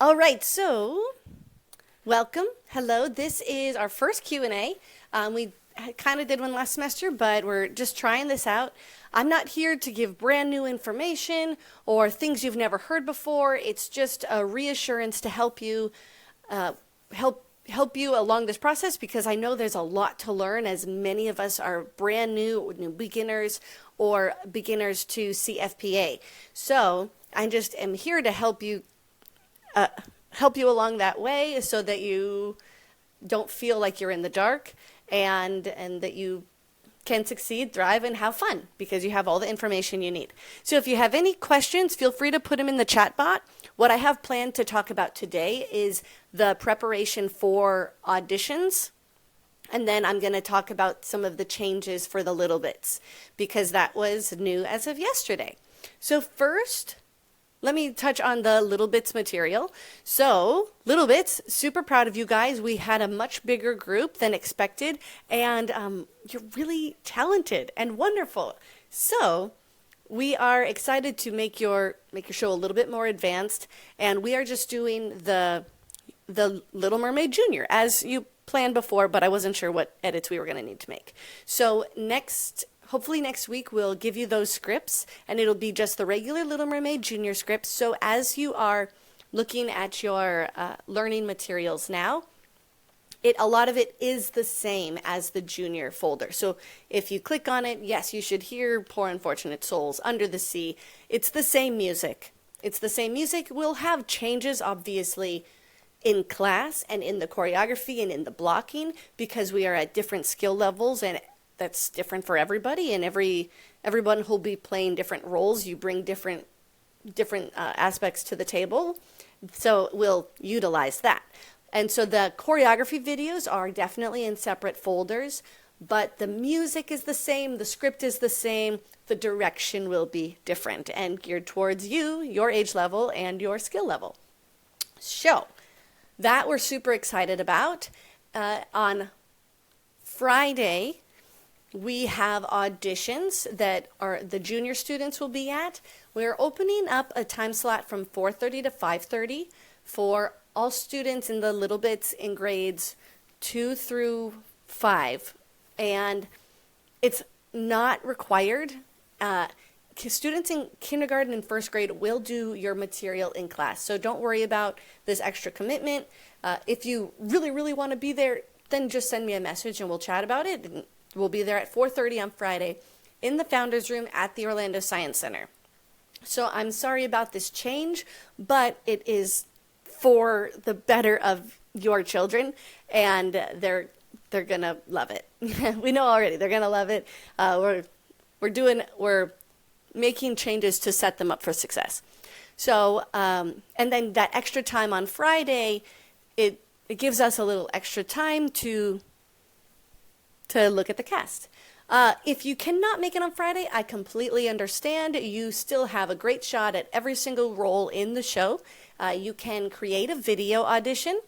All right, so welcome. Hello. This is our first Q&A. We kind of did one last semester, but we're just trying this out. I'm not here to give brand new information or things you've never heard before. It's just a reassurance to help you help you along this process, because I know there's a lot to learn, as many of us are brand new beginners or beginners to CFPA. So I just am here to help you along that way so that you don't feel like you're in the dark, and that you can succeed, thrive, and have fun because you have all the information you need. So if you have any questions, feel free to put them in the chat bot. What I have planned to talk about today is the preparation for auditions. And then I'm going to talk about some of the changes for the Little Bits, because that was new as of yesterday. So first, let me touch on the Little Bits material. So, Little Bits, super proud of you guys. We had a much bigger group than expected, and you're really talented and wonderful. So, we are excited to make your show a little bit more advanced, and we are just doing the Little Mermaid Junior as you planned before, but I wasn't sure what edits we were going to need to make. So, hopefully next week we'll give you those scripts, and it'll be just the regular Little Mermaid Junior scripts. So as you are looking at your learning materials now, a lot of it is the same as the Junior folder. So if you click on it, yes, you should hear Poor Unfortunate Souls, Under the Sea. It's the same music. It's the same music. We'll have changes, obviously, in class and in the choreography and in the blocking, because we are at different skill levels, and that's different for everybody, and everyone will be playing different roles. You bring different aspects to the table, so we'll utilize that. And so the choreography videos are definitely in separate folders, but the music is the same, the script is the same, the direction will be different and geared towards you, your age level, and your skill level. So that we're super excited about. On Friday, we have auditions that the junior students will be at. We're opening up a time slot from 4:30 to 5:30 for all students in the Little Bits in grades 2 through 5. And it's not required. Students in kindergarten and first grade will do your material in class. So don't worry about this extra commitment. If you really, really want to be there, then just send me a message and we'll chat about it. We'll be there at 4:30 on Friday in the Founders Room at the Orlando Science Center. So I'm sorry about this change, but it is for the better of your children, and they're gonna love it. We know already they're gonna love it. We're making changes to set them up for success. So and then that extra time on Friday, it gives us a little extra time to look at the cast. If you cannot make it on Friday, I completely understand. You still have a great shot at every single role in the show. You can create a video audition.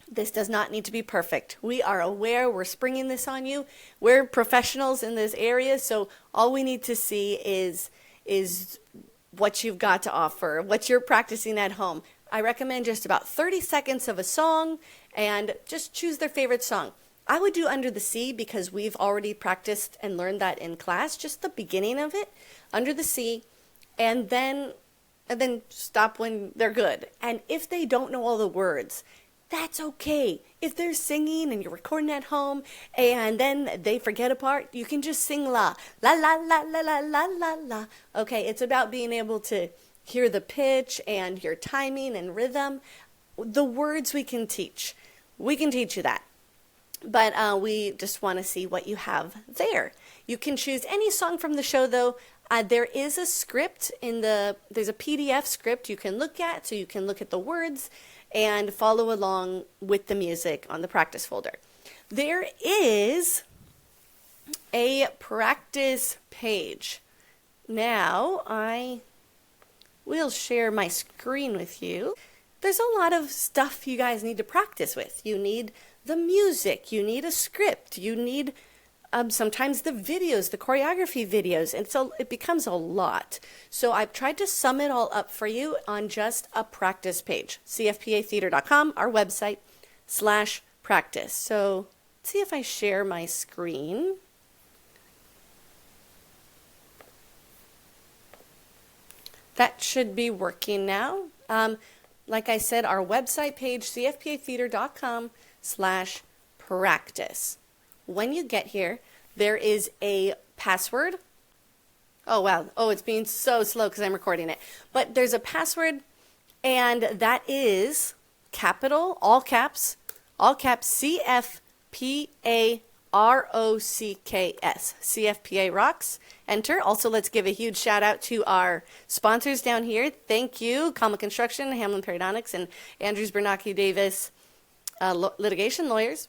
This does not need to be perfect. We are aware, we're springing this on you. We're professionals in this area, so all we need to see is what you've got to offer, what you're practicing at home. I recommend just about 30 seconds of a song, and just choose their favorite song. I would do Under the Sea because we've already practiced and learned that in class, just the beginning of it, Under the Sea, and then stop when they're good. And if they don't know all the words, that's okay. If they're singing and you're recording at home and then they forget a part, you can just sing la la la la la la la la la. Okay, it's about being able to hear the pitch and your timing and rhythm. The words we can teach. We can teach you that. But we just want to see what you have there. You can choose any song from the show, though. There is a script there's a PDF script you can look at, so you can look at the words and follow along with the music on the practice folder. There is a practice page. Now, I will share my screen with you. There's a lot of stuff you guys need to practice with. You need the music, you need a script, you need sometimes the videos, the choreography videos, and so it becomes a lot. So I've tried to sum it all up for you on just a practice page, cfpatheater.com, our website, /practice. So let's see if I share my screen. That should be working now. Like I said, our website page, cfpatheater.com/practice. When you get here, there is a password. Oh, wow. Oh, it's being so slow because I'm recording it. But there's a password, and that is capital, all caps, CFPA ROCKS. CFPA rocks. Enter. Also, let's give a huge shout out to our sponsors down here. Thank you, Comma Construction, Hamlin Periodontics, and Andrews Bernacchi Davis litigation lawyers.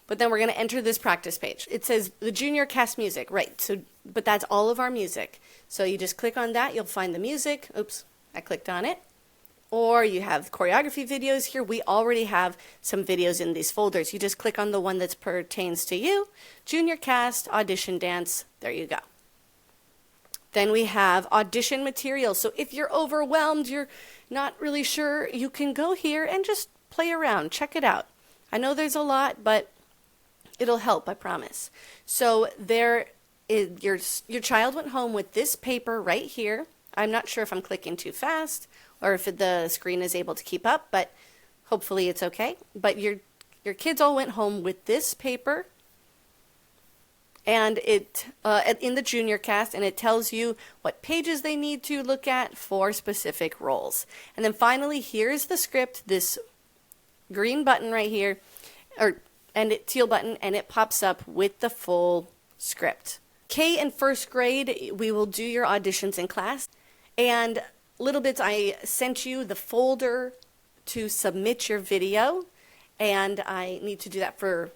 But then we're going to enter this practice page. It says the junior cast music, right? So, but that's all of our music. So you just click on that. You'll find the music. Oops, I clicked on it. Or you have choreography videos here. We already have some videos in these folders. You just click on the one that pertains to you. Junior cast, audition, dance. There you go. Then we have audition material. So if you're overwhelmed, you're not really sure, you can go here and just play around. Check it out. I know there's a lot, but it'll help, I promise. So there is your child went home with this paper right here. I'm not sure if I'm clicking too fast or if the screen is able to keep up, but hopefully it's okay. But your kids all went home with this paper, and it in the junior cast, and it tells you what pages they need to look at for specific roles. And then finally, here's the script, this green button right here, and teal button, and it pops up with the full script. K and first grade, we will do your auditions in class. And Little Bits, I sent you the folder to submit your video, and I need to do that for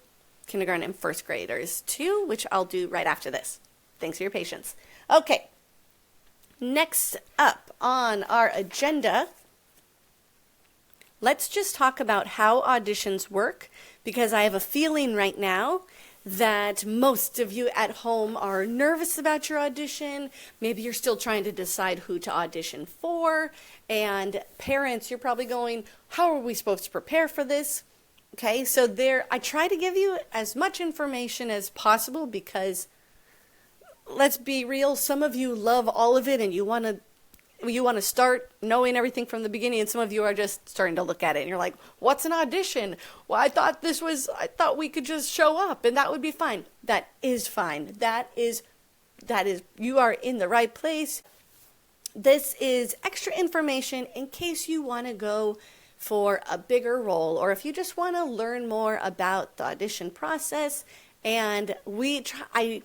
kindergarten and first graders too, which I'll do right after this. Thanks for your patience. Okay, next up on our agenda, let's just talk about how auditions work, because I have a feeling right now that most of you at home are nervous about your audition. Maybe you're still trying to decide who to audition for. And parents, you're probably going, how are we supposed to prepare for this? Okay, so I try to give you as much information as possible because, let's be real, some of you love all of it and you want to start knowing everything from the beginning, and some of you are just starting to look at it and you're like, what's an audition? Well, I thought we could just show up and that would be fine. That is fine. That is, you are in the right place. This is extra information in case you want to go for a bigger role, or if you just want to learn more about the audition process. And auditions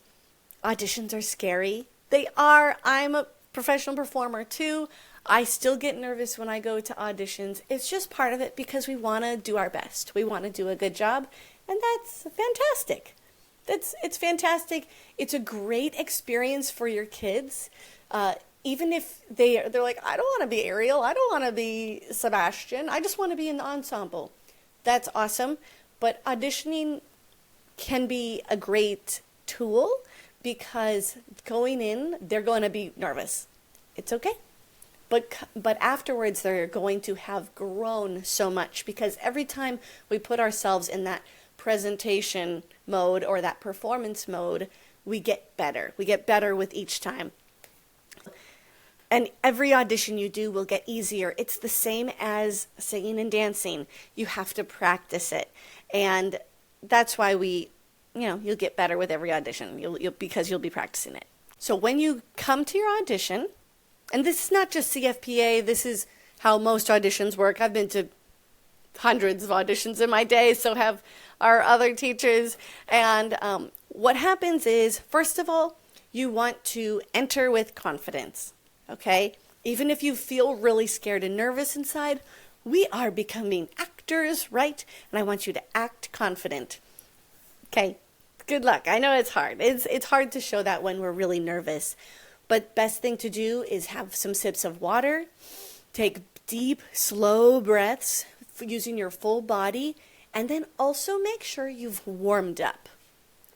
are scary. They are. I'm a professional performer too. I still get nervous when I go to auditions. It's just part of it because we want to do our best. We want to do a good job, and that's fantastic. It's fantastic. It's a great experience for your kids. Even if they're like, I don't want to be Ariel, I don't want to be Sebastian, I just want to be in the ensemble. That's awesome. But auditioning can be a great tool, because going in, they're going to be nervous. It's okay. But afterwards, they're going to have grown so much, because every time we put ourselves in that presentation mode or that performance mode, we get better. We get better with each time. And every audition you do will get easier. It's the same as singing and dancing. You have to practice it. And that's why you'll get better with every audition because you'll be practicing it. So when you come to your audition, and this is not just CFPA, this is how most auditions work. I've been to hundreds of auditions in my day, so have our other teachers. And what happens is, first of all, you want to enter with confidence, okay? Even if you feel really scared and nervous inside, we are becoming actors, right? And I want you to act confident. Okay, good luck. I know it's hard. It's hard to show that when we're really nervous. But best thing to do is have some sips of water, take deep, slow breaths using your full body, and then also make sure you've warmed up.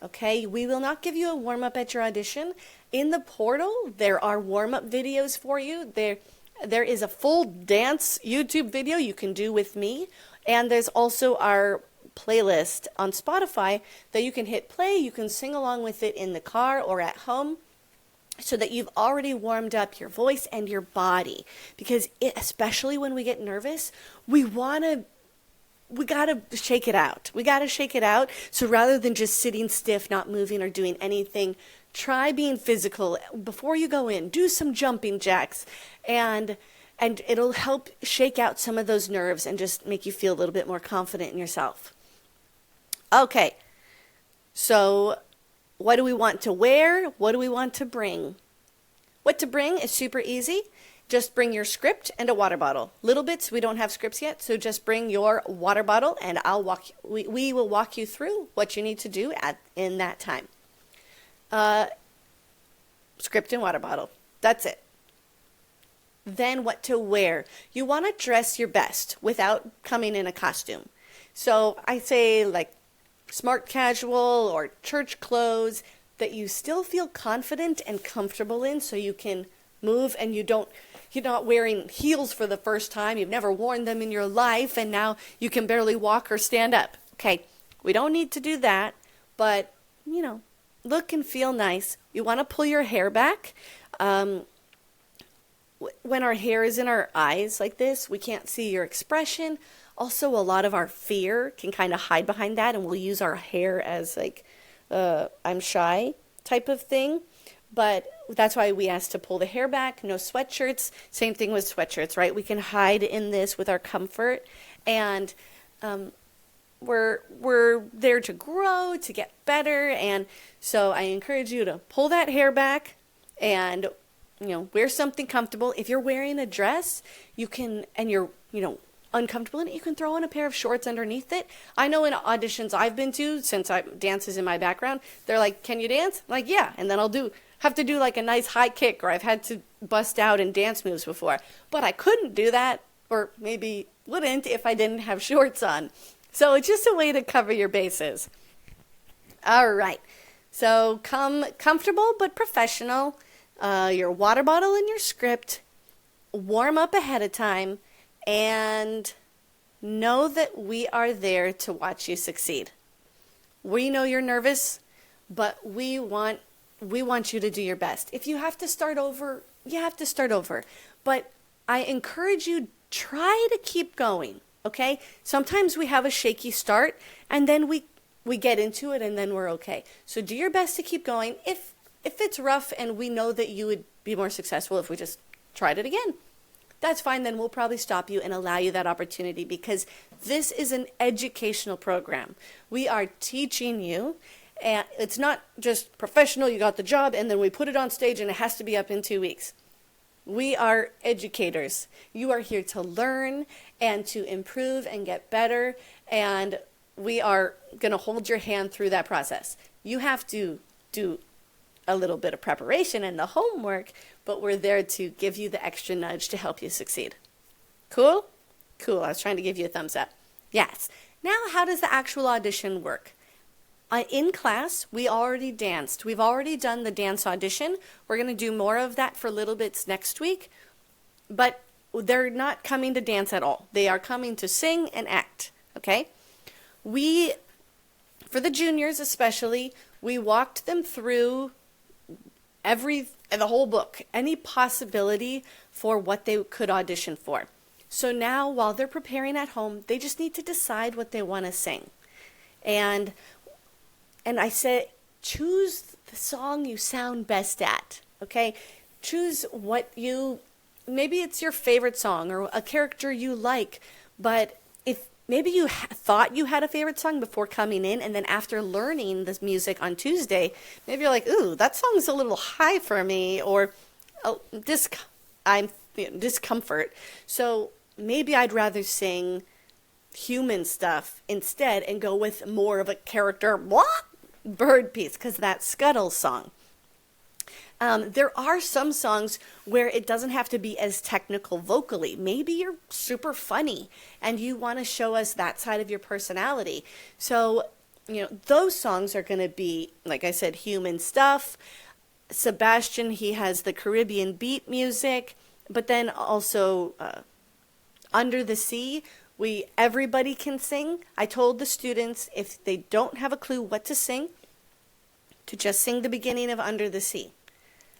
Okay, we will not give you a warm-up at your audition. In the portal, there are warm-up videos for you. There is a full dance YouTube video you can do with me, and there's also our playlist on Spotify that you can hit play. You can sing along with it in the car or at home, so that you've already warmed up your voice and your body. Because especially when we get nervous, we gotta shake it out. We gotta shake it out. So rather than just sitting stiff, not moving or doing anything, try being physical before you go in. Do some jumping jacks, and it'll help shake out some of those nerves and just make you feel a little bit more confident in yourself. Okay, so what do we want to wear? What do we want to bring? What to bring is super easy. Just bring your script and a water bottle. Little bits, we don't have scripts yet, so just bring your water bottle and we will walk you through what you need to do in that time. Script and water bottle. That's it. Then what to wear. You want to dress your best without coming in a costume. So I say like smart casual or church clothes that you still feel confident and comfortable in, so you can move and you're not wearing heels for the first time. You've never worn them in your life and now you can barely walk or stand up. Okay, we don't need to do that, but look and feel nice. You want to pull your hair back. When our hair is in our eyes like this, we can't see your expression. Also, a lot of our fear can kind of hide behind that, and we'll use our hair as like, I'm shy type of thing. But that's why we ask to pull the hair back. No sweatshirts. Same thing with sweatshirts, right? We can hide in this with our comfort, and we're there to grow, to get better. And so I encourage you to pull that hair back and wear something comfortable. If you're wearing a dress, you can, and you're uncomfortable in it, you can throw on a pair of shorts underneath it. I know in auditions I've been to, since dance is in my background, they're like, "Can you dance?" I'm like, "Yeah," and then I'll have to do like a nice high kick, or I've had to bust out in dance moves before, but I couldn't do that, or maybe wouldn't, if I didn't have shorts on. So it's just a way to cover your bases. All right, so come comfortable but professional. Your water bottle and your script. Warm up ahead of time, and know that we are there to watch you succeed. We know you're nervous, but we want you to do your best. If you have to start over, you have to start over. But I encourage you, try to keep going, okay? Sometimes we have a shaky start, and then we get into it, and then we're okay. So do your best to keep going. If it's rough and we know that you would be more successful if we just tried it again, that's fine. Then we'll probably stop you and allow you that opportunity, because this is an educational program. We are teaching you, and it's not just professional, you got the job, and then we put it on stage and it has to be up in 2 weeks. We are educators. You are here to learn and to improve and get better, and we are going to hold your hand through that process. You have to do a little bit of preparation and the homework, but we're there to give you the extra nudge to help you succeed. Cool? Cool. I was trying to give you a thumbs up. Yes. Now, how does the actual audition work? In class, we already danced. We've already done the dance audition. We're going to do more of that for Little Bits next week, but they're not coming to dance at all. They are coming to sing and act, okay? For the juniors especially, we walked them through the whole book, any possibility for what they could audition for. So now, while they're preparing at home, they just need to decide what they want to sing. And I said, choose the song you sound best at, okay? Choose maybe it's your favorite song or a character you like, but if maybe you thought you had a favorite song before coming in, and then after learning this music on Tuesday, maybe you're like, "Ooh, that song's a little high for me," or discomfort. So maybe I'd rather sing human stuff instead and go with more of a character bird piece, because that Scuttle song. There are some songs where it doesn't have to be as technical vocally. Maybe you're super funny and you want to show us that side of your personality. So those songs are going to be, like I said, human stuff. Sebastian, he has the Caribbean beat music, but then also Under the Sea, everybody can sing. I told the students if they don't have a clue what to sing, to just sing the beginning of Under the Sea.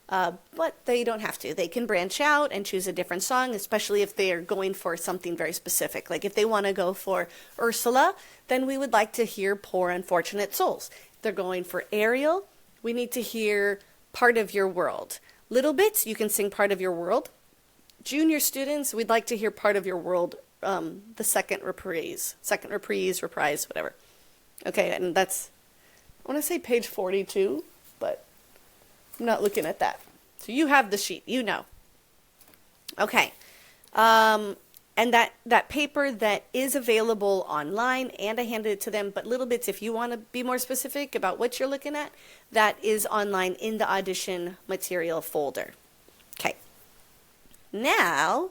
But they don't have to. They can branch out and choose a different song, especially if they are going for something very specific. Like if they want to go for Ursula, then we would like to hear Poor Unfortunate Souls. If they're going for Ariel, we need to hear Part of Your World. Little Bits, you can sing Part of Your World. Junior students, we'd like to hear Part of Your World, the second reprise, whatever. Okay, and that's, I want to say page 42, but I'm not looking at that. So you have the sheet, Okay. And that paper that is available online, and I handed it to them, but Little Bits, if you want to be more specific about what you're looking at, that is online in the audition material folder. Okay. Now,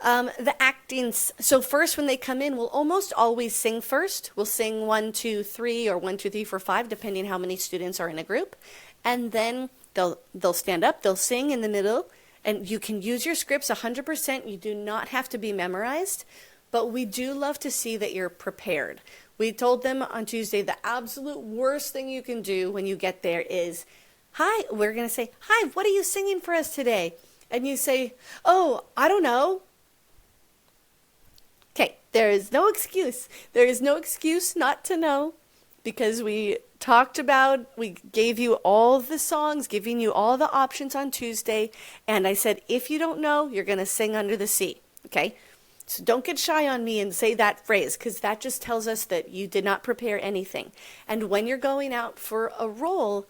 the acting. So first, when they come in, we'll almost always sing first. We'll sing 1, 2, 3, or 1, 2, 3, 4, 5, depending how many students are in a group. And then they'll stand up, they'll sing in the middle, and you can use your scripts 100%. You do not have to be memorized, but we do love to see that you're prepared. We told them on Tuesday the absolute worst thing you can do when you get there is, hi, we're going to say, hi, what are you singing for us today? And you say, oh, I don't know. Okay, there is no excuse. There is no excuse not to know, because we gave you all the songs, giving you all the options on Tuesday, and I said, if you don't know, you're going to sing Under the Sea, okay? So don't get shy on me and say that phrase, because that just tells us that you did not prepare anything. And when you're going out for a role,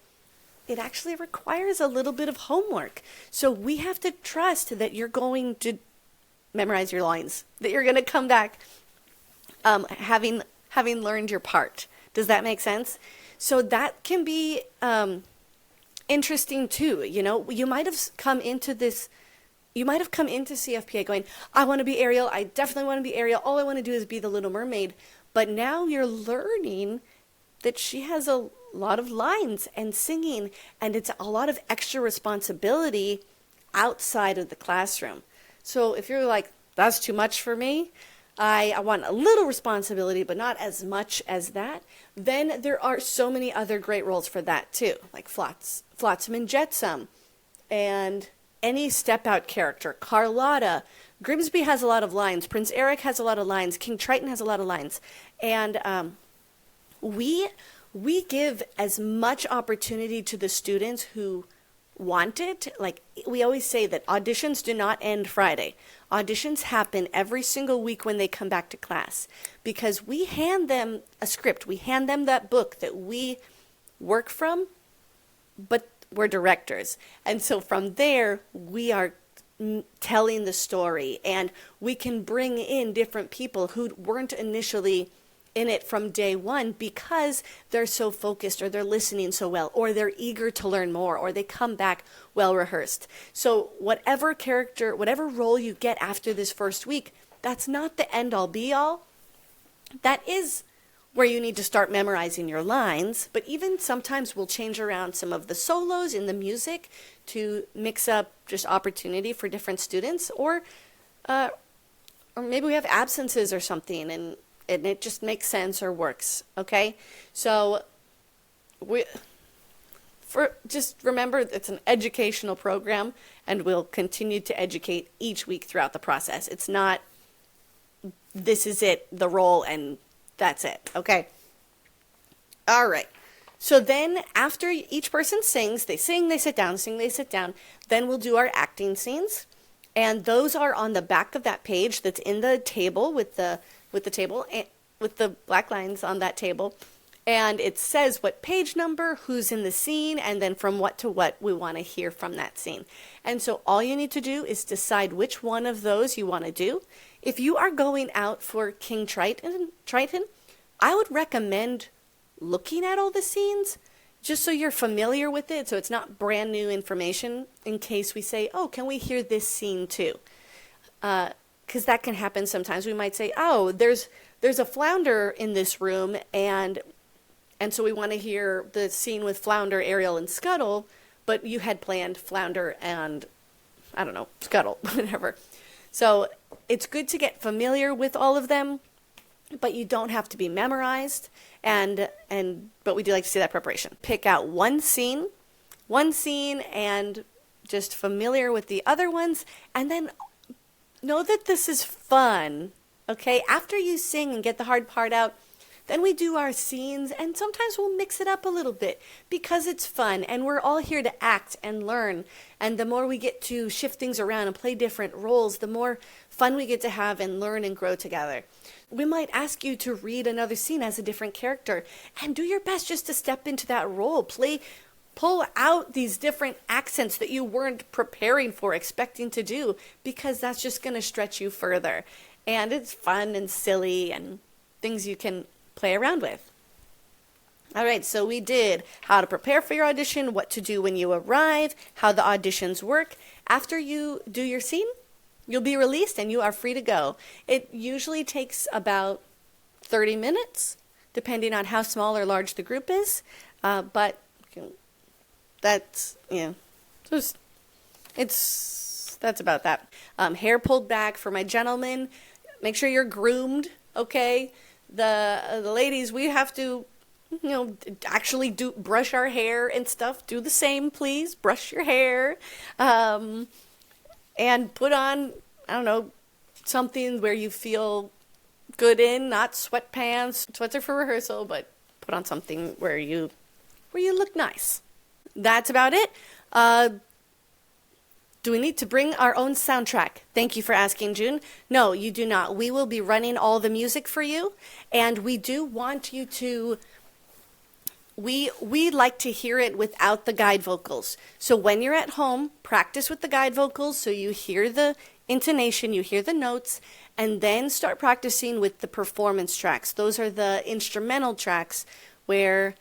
it actually requires a little bit of homework. So we have to trust that you're going to memorize your lines, that you're going to come back having learned your part. Does that make sense? So that can be interesting too. You might have come into CFPA going, I want to be Ariel. I definitely want to be Ariel. All I want to do is be the Little Mermaid. But now you're learning that she has a lot of lines and singing, and it's a lot of extra responsibility outside of the classroom. So if you're like, that's too much for me, I want a little responsibility, but not as much as that, then there are so many other great roles for that too, like Flotsam and Jetsam, and any step-out character. Carlotta, Grimsby has a lot of lines, Prince Eric has a lot of lines, King Triton has a lot of lines, and we give as much opportunity to the students who want it. Like we always say that auditions do not end Friday. Auditions happen every single week when they come back to class, because we hand them a script. We hand them that book that we work from, but we're directors. And so from there, we are telling the story, and we can bring in different people who weren't initially in it from day one because they're so focused, or they're listening so well, or they're eager to learn more, or they come back well rehearsed. So whatever character, whatever role you get after this first week, that's not the end all be all. That is where you need to start memorizing your lines, but even sometimes we'll change around some of the solos in the music to mix up just opportunity for different students, or maybe we have absences or something, and it just makes sense or works, okay? So just remember, it's an educational program, and we'll continue to educate each week throughout the process. It's not, this is it, the role, and that's it, okay? All right. So then after each person sings, they sit down, sing, they sit down. Then we'll do our acting scenes. And those are on the back of that page that's in the table with the table, with the black lines on that table. And it says what page number, who's in the scene, and then from what to what we want to hear from that scene. And so all you need to do is decide which one of those you want to do. If you are going out for King Triton, I would recommend looking at all the scenes just so you're familiar with it, so it's not brand new information in case we say, oh, can we hear this scene too? because that can happen sometimes. We might say, oh, there's a flounder in this room, and so we want to hear the scene with Flounder, Ariel, and Scuttle, but you had planned Flounder and, I don't know, Scuttle, whatever. So it's good to get familiar with all of them, but you don't have to be memorized, but we do like to see that preparation. Pick out one scene, and just familiar with the other ones, and then know that this is fun, okay? After you sing and get the hard part out, then we do our scenes, and sometimes we'll mix it up a little bit because it's fun, and we're all here to act and learn. And the more we get to shift things around and play different roles, the more fun we get to have and learn and grow together. We might ask you to read another scene as a different character, and do your best just to step into that role. Pull out these different accents that you weren't preparing for, expecting to do, because that's just going to stretch you further. And it's fun and silly and things you can play around with. All right, so we did how to prepare for your audition, what to do when you arrive, how the auditions work. After you do your scene, you'll be released and you are free to go. It usually takes about 30 minutes, depending on how small or large the group is. But that's about that. Hair pulled back for my gentlemen. Make sure you're groomed, okay? The ladies, we have to, actually brush our hair and stuff. Do the same, please. Brush your hair. And put on, I don't know, something where you feel good in, not sweatpants. Sweats are for rehearsal, but put on something where you look nice. That's about it. Do we need to bring our own soundtrack? Thank you for asking, June. No, you do not. We will be running all the music for you, and we do want you to, we like to hear it without the guide vocals. So when you're at home, practice with the guide vocals so you hear the intonation, you hear the notes, and then start practicing with the performance tracks. Those are the instrumental tracks where,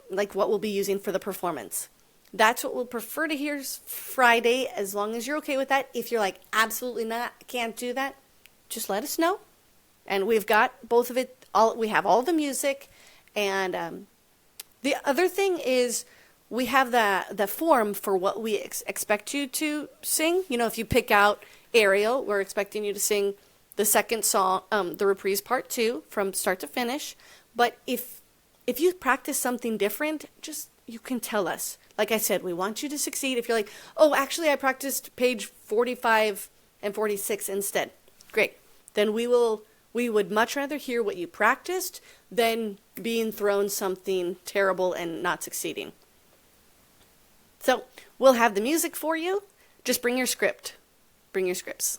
like what we'll be using for the performance. That's what we'll prefer to hear Friday, as long as you're okay with that. If you're like, absolutely not, can't do that, just let us know. And we've got both of it, we have all the music. And the other thing is we have the form for what we expect you to sing. If you pick out Ariel, we're expecting you to sing the second song, the reprise part 2 from start to finish. But if you practice something different, you can tell us. Like I said, we want you to succeed. If you're like, oh, actually I practiced page 45 and 46 instead. Great. Then we would much rather hear what you practiced than being thrown something terrible and not succeeding. So we'll have the music for you. Just bring your script. Bring your scripts.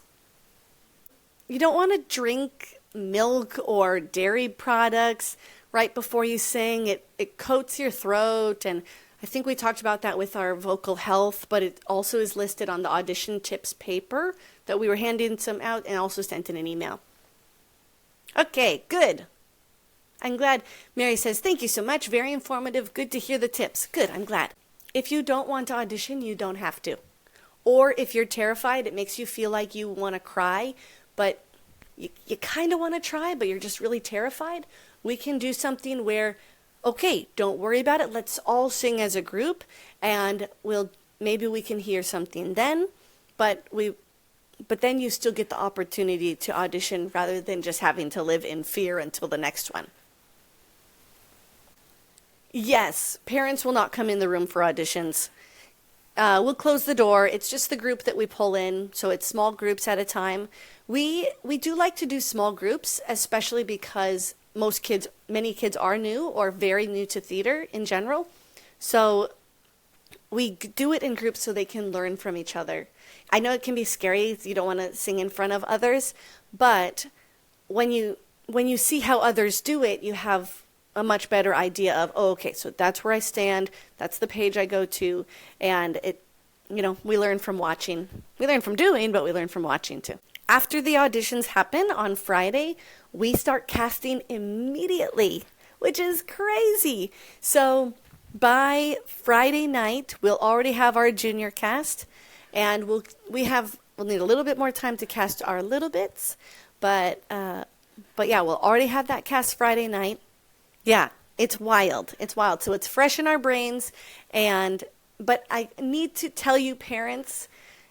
You don't want to drink milk or dairy products right before you sing. It coats your throat, and I think we talked about that with our vocal health, but it also is listed on the audition tips paper that we were handing some out and also sent in an email. Okay, good. I'm glad. Mary says, thank you so much. Very informative. Good to hear the tips. Good, I'm glad. If you don't want to audition, you don't have to. Or if you're terrified, it makes you feel like you want to cry, but you kind of want to try, but you're just really terrified. We can do something where, okay, don't worry about it. Let's all sing as a group, and maybe we can hear something then, but then you still get the opportunity to audition rather than just having to live in fear until the next one. Yes, parents will not come in the room for auditions. We'll close the door. It's just the group that we pull in, so it's small groups at a time. We do like to do small groups, especially because many kids are new or very new to theater in general. So we do it in groups so they can learn from each other. I know it can be scary. You don't want to sing in front of others, but when you see how others do it, you have a much better idea of, oh, okay, so that's where I stand. That's the page I go to. And we learn from watching. We learn from doing, but we learn from watching too. After the auditions happen on Friday, we start casting immediately, which is crazy. So by Friday night, we'll already have our junior cast, and we have we'll need a little bit more time to cast our little bits, but yeah, we'll already have that cast Friday night. Yeah, it's wild. It's wild. So it's fresh in our brains, but I need to tell you, parents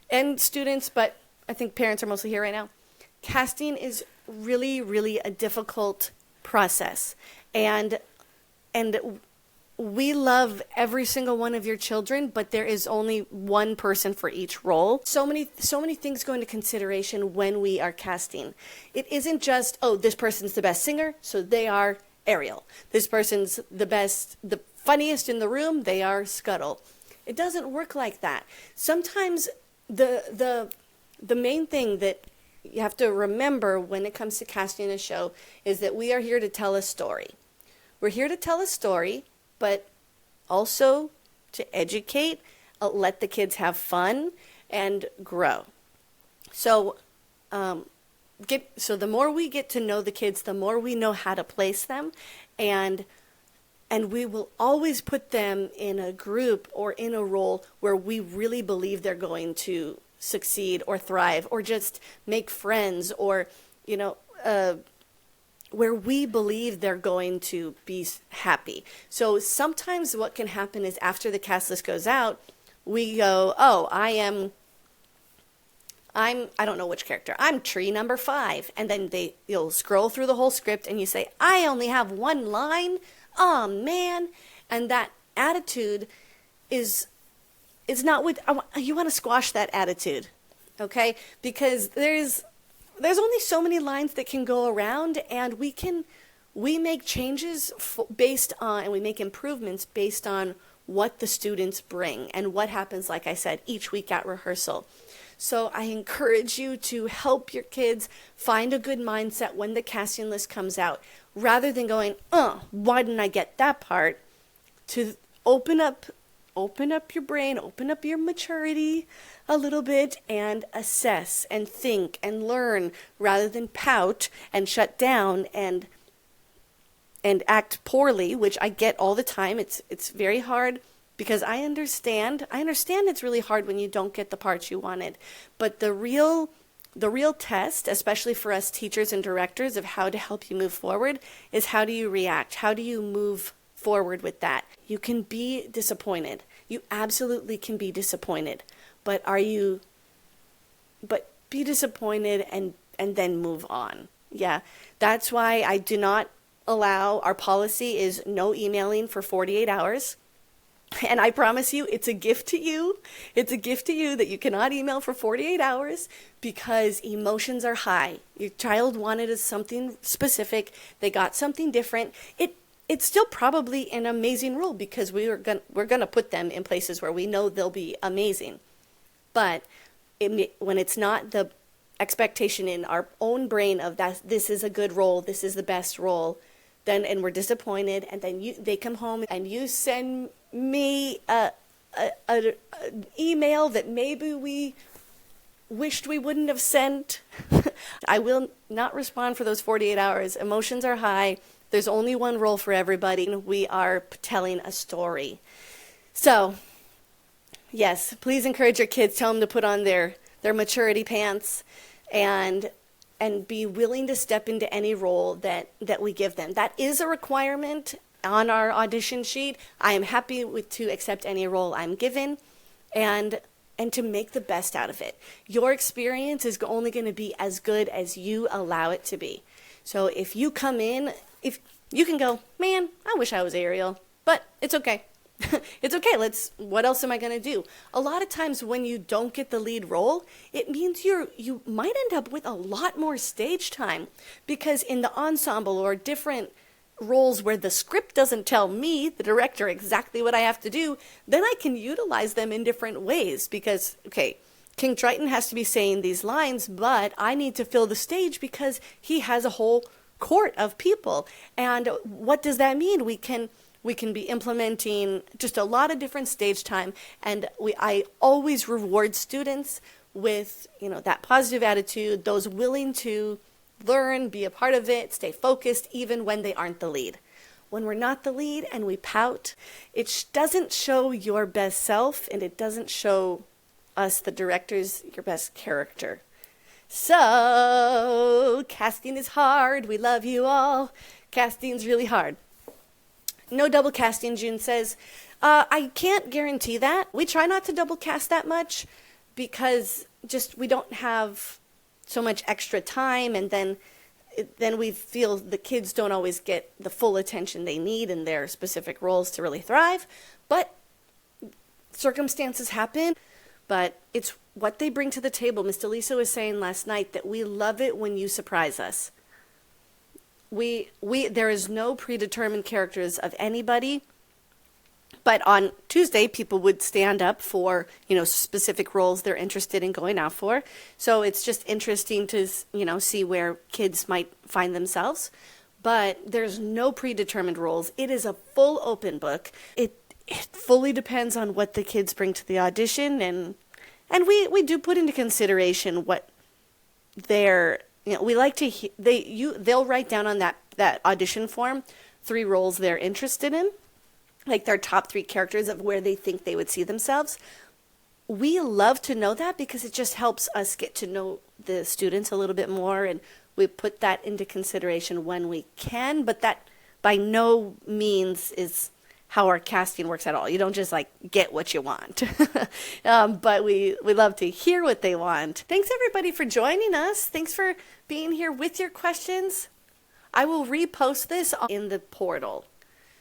and students, but I think parents are mostly here right now. Casting is really, really a difficult process, and we love every single one of your children, but there is only one person for each role. So many things go into consideration when we are casting. It isn't just, oh, this person's the best singer, so they are Ariel. This person's the funniest in the room, they are Scuttle. It doesn't work like that. Sometimes the main thing that you have to remember when it comes to casting a show is that we are here to tell a story. We're here to tell a story, but also to educate, let the kids have fun, and grow. So the more we get to know the kids, the more we know how to place them, and we will always put them in a group or in a role where we really believe they're going to succeed or thrive or just make friends, or where we believe they're going to be happy. So sometimes what can happen is after the cast list goes out, we go, oh, I don't know which character. I'm tree number 5. And then you'll scroll through the whole script and you say, I only have one line. Oh man. And that attitude is not what you want to squash that attitude. Okay? Because there's only so many lines that can go around, and we make changes based on, and we make improvements based on what the students bring and what happens, like I said, each week at rehearsal. So I encourage you to help your kids find a good mindset when the casting list comes out, rather than going, why didn't I get that part? To open up your brain, open up your maturity a little bit, and assess and think and learn, rather than pout and shut down and act poorly, which I get all the time. It's very hard, because I understand it's really hard when you don't get the parts you wanted. But the real test, especially for us teachers and directors, of how to help you move forward is, how do you react? How do you move forward with that? You can be disappointed. You absolutely can be disappointed. But be disappointed and then move on. Yeah. That's why I do not allow, our policy is no emailing for 48 hours. And I promise you, it's a gift to you. It's a gift to you that you cannot email for 48 hours, because emotions are high. Your child wanted something specific. They got something different. It's still probably an amazing role, because we're gonna put them in places where we know they'll be amazing. But when it's not the expectation in our own brain of that, this is a good role, this is the best role, and we're disappointed, and then they come home and you send me an email that maybe we wished we wouldn't have sent. I will not respond for those 48 hours. Emotions are high. There's only one role for everybody. We are telling a story. So, yes, please encourage your kids. Tell them to put on their maturity pants and be willing to step into any role that we give them. That is a requirement on our audition sheet. I am happy to accept any role I'm given, and to make the best out of it. Your experience is only going to be as good as you allow it to be. So if you come in, if you can go, man, I wish I was Ariel, but it's okay. It's okay. What else am I going to do? A lot of times when you don't get the lead role, it means you might end up with a lot more stage time, because in the ensemble or different roles where the script doesn't tell me, the director, exactly what I have to do, then I can utilize them in different ways, because, okay, King Triton has to be saying these lines, but I need to fill the stage because he has a whole court of people. And what does that mean? We can be implementing just a lot of different stage time, and I always reward students with, that positive attitude, those willing to learn, be a part of it, stay focused, even when they aren't the lead. When we're not the lead and we pout, it doesn't show your best self, and it doesn't show us, the directors, your best character. So, casting is hard. We love you all. Casting's really hard. No double casting, June says. I can't guarantee that. We try not to double cast that much because just we don't have so much extra time, and then we feel the kids don't always get the full attention they need in their specific roles to really thrive. But circumstances happen, but it's what they bring to the table. Miss DeLisa was saying last night that we love it when you surprise us. There is no predetermined characters of anybody, but on Tuesday people would stand up for, specific roles they're interested in going out for. So it's just interesting to, see where kids might find themselves. But there's no predetermined roles. It is a full open book. It fully depends on what the kids bring to the audition, and we do put into consideration what their, we like to, they'll write down on that audition form 3 roles they're interested in, like their top 3 characters of where they think they would see themselves. We love to know that because it just helps us get to know the students a little bit more, and we put that into consideration when we can, but that by no means is how our casting works at all. You don't just get what you want. But we love to hear what they want. Thanks everybody for joining us. Thanks for being here with your questions. I will repost this in the portal.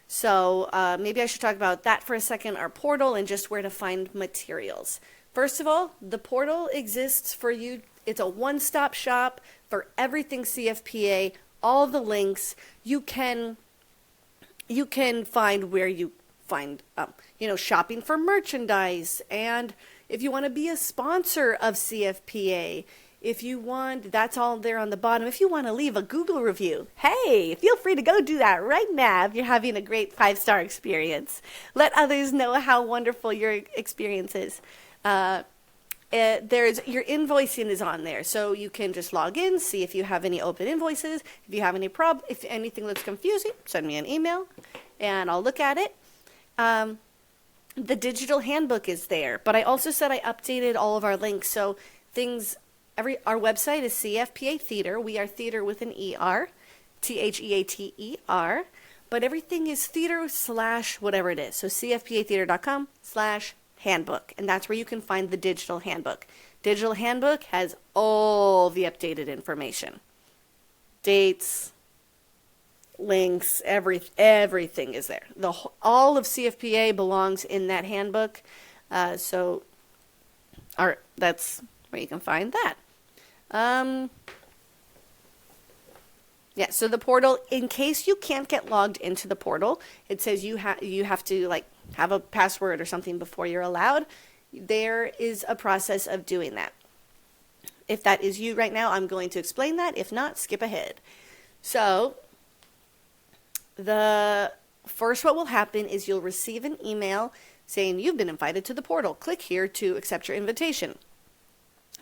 So maybe I should talk about that for a second, our portal, and just where to find materials. First of all, the portal exists for you. It's a one-stop shop for everything CFPA, all the links. You can find where you find, shopping for merchandise. And if you want to be a sponsor of CFPA, if you want, that's all there on the bottom. If you want to leave a Google review, hey, feel free to go do that right now if you're having a great 5-star experience. Let others know how wonderful your experience is. Your invoicing is on there, so you can just log in, see if you have any open invoices. If you have any if anything looks confusing, send me an email and I'll look at it. The digital handbook is there, but I also said I updated all of our links, so our website is CFPA Theater. We are theater with an ER, THEATER, but everything is theater / whatever it is. So CFPAtheater.com/handbook, and that's where you can find the digital handbook. Digital handbook has all the updated information. Dates, links, everything is there. All of CFPA belongs in that handbook. So that's where you can find that. So the portal, in case you can't get logged into the portal, it says you have to have a password or something before you're allowed. There is a process of doing that. If that is you right now, I'm going to explain that. If not, skip ahead. So the first, what will happen is you'll receive an email saying you've been invited to the portal. Click here to accept your invitation.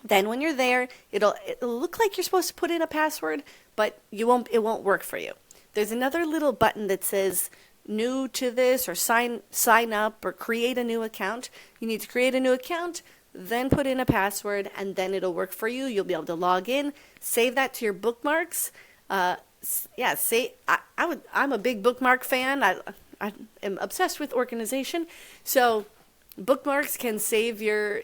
Then when you're there, it'll look like you're supposed to put in a password, but it won't work for you. There's another little button that says new to this, or sign up, or create a new account. You need to create a new account, then put in a password, and then it'll work for you. You'll be able to log in, save that to your bookmarks. I'm a big bookmark fan. I am obsessed with organization. So bookmarks can save your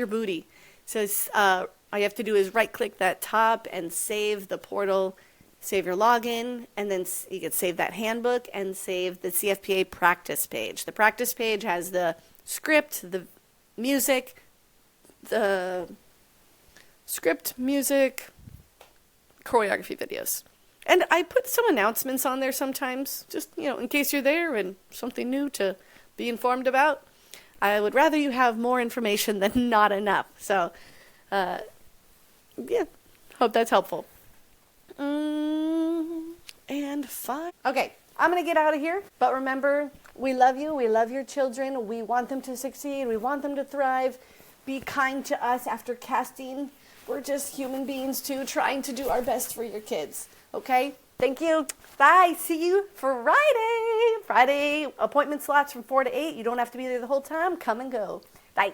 booty. So all you have to do is right-click that top and save the portal, save your login, and then you can save that handbook and save the CFPA practice page. The practice page has the script, the music, choreography videos. And I put some announcements on there sometimes, just, in case you're there and something new to be informed about. I would rather you have more information than not enough. So, hope that's helpful. And fine. Okay, I'm going to get out of here. But remember, we love you. We love your children. We want them to succeed. We want them to thrive. Be kind to us after casting. We're just human beings too, trying to do our best for your kids. Okay? Thank you. Bye. See you Friday. Friday appointment slots from 4 to 8. You don't have to be there the whole time. Come and go. Bye.